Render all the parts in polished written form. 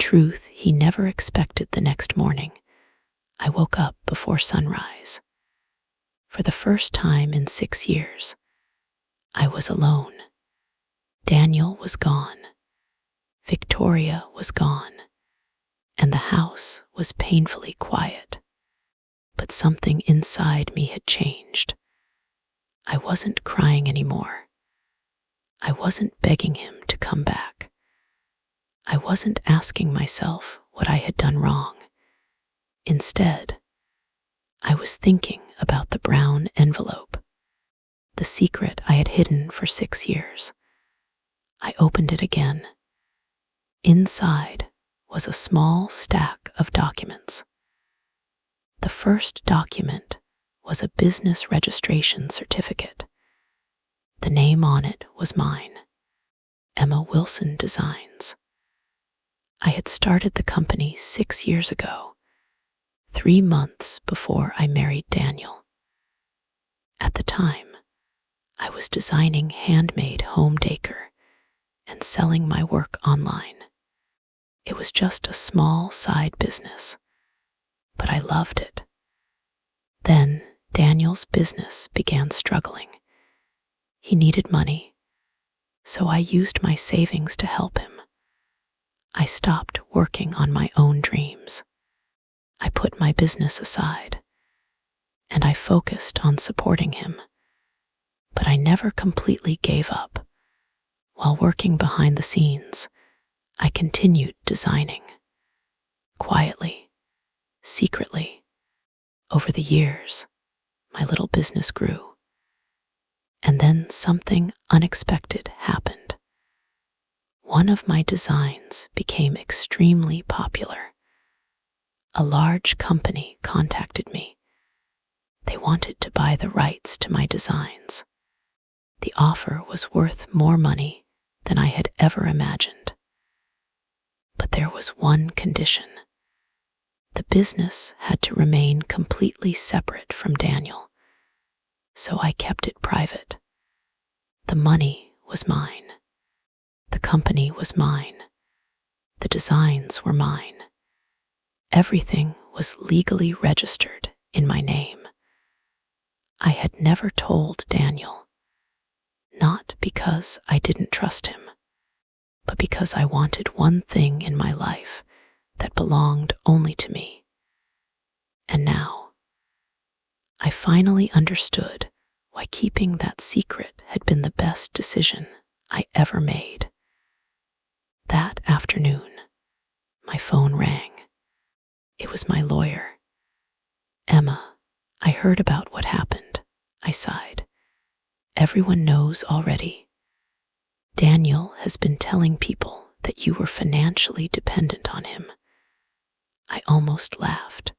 truth, he never expected the next morning. I woke up before sunrise. For the first time in 6 years, I was alone. Daniel was gone. Victoria was gone. And the house was painfully quiet. But something inside me had changed. I wasn't crying anymore. I wasn't begging him to come back. I wasn't asking myself what I had done wrong. Instead, I was thinking about the brown envelope, the secret I had hidden for 6 years. I opened it again. Inside was a small stack of documents. The first document was a business registration certificate. The name on it was mine, Emma Wilson Designs. I had started the company 6 years ago, 3 months before I married Daniel. At the time, I was designing handmade home decor and selling my work online. It was just a small side business, but I loved it. Then Daniel's business began struggling. He needed money, so I used my savings to help him. I stopped working on my own dreams. I put my business aside, and I focused on supporting him. But I never completely gave up. While working behind the scenes, I continued designing. Quietly, secretly. Over the years, my little business grew. And then something unexpected happened. One of my designs became extremely popular. A large company contacted me. They wanted to buy the rights to my designs. The offer was worth more money than I had ever imagined. But there was one condition. The business had to remain completely separate from Daniel, so I kept it private. The money was mine. The company was mine. The designs were mine. Everything was legally registered in my name. I had never told Daniel, not because I didn't trust him, but because I wanted one thing in my life that belonged only to me. And now, I finally understood why keeping that secret had been the best decision I ever made. That afternoon, my phone rang. It was my lawyer. "Emma, I heard about what happened," I sighed. "Everyone knows already. Daniel has been telling people that you were financially dependent on him." I almost laughed.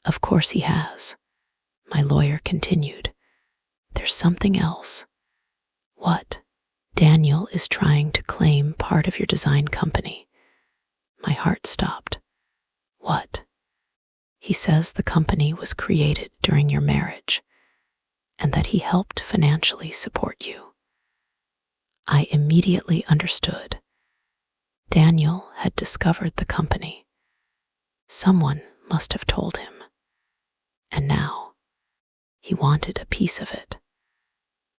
"Of course he has," my lawyer continued. "There's something else." "What?" "Daniel is trying to claim part of your design company." My heart stopped. "What?" "He says the company was created during your marriage and that he helped financially support you." I immediately understood. Daniel had discovered the company. Someone must have told him. And now, he wanted a piece of it.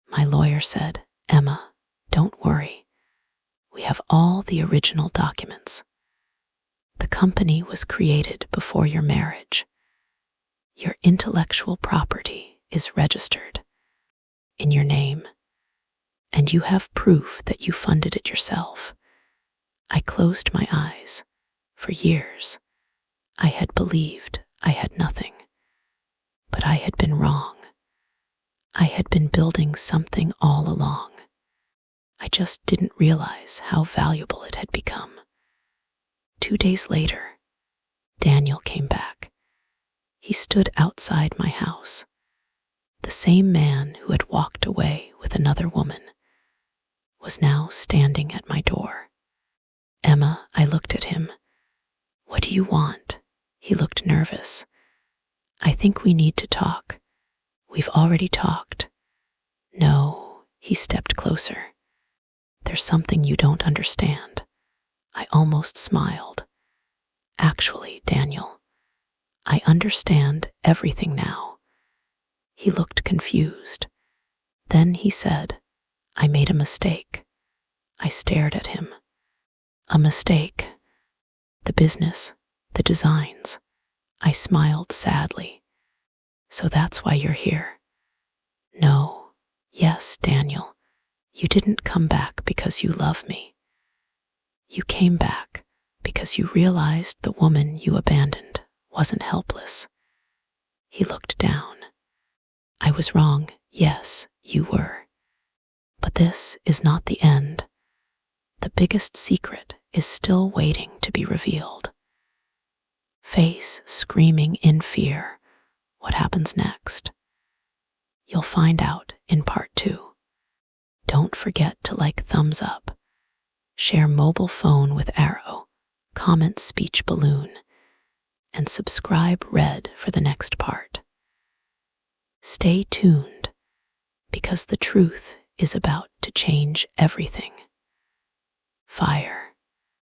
My lawyer said, "Emma, don't worry. We have all the original documents. The company was created before your marriage. Your intellectual property is registered in your name, and you have proof that you funded it yourself." I closed my eyes. For years, I had believed I had nothing, but I had been wrong. I had been building something all along. I just didn't realize how valuable it had become. 2 days later, Daniel came back. He stood outside my house. The same man who had walked away with another woman was now standing at my door. "Emma," I looked at him. "What do you want?" He looked nervous. "I think we need to talk. We've already talked." "No," he stepped closer. "There's something you don't understand." I almost smiled. Actually, Daniel, I understand everything now. He looked confused. Then he said, I made a mistake. I stared at him. A mistake. The business, the designs. I smiled sadly. So that's why you're here. No. Yes, Daniel. You didn't come back because you love me. You came back because you realized the woman you abandoned wasn't helpless. He looked down. I was wrong. Yes, you were. But this is not the end. The biggest secret is still waiting to be revealed. Face screaming in fear. What happens next? You'll find out in part 2. Don't forget to like thumbs up, share mobile phone with arrow, comment speech balloon, and subscribe red for the next part. Stay tuned because the truth is about to change everything. Fire.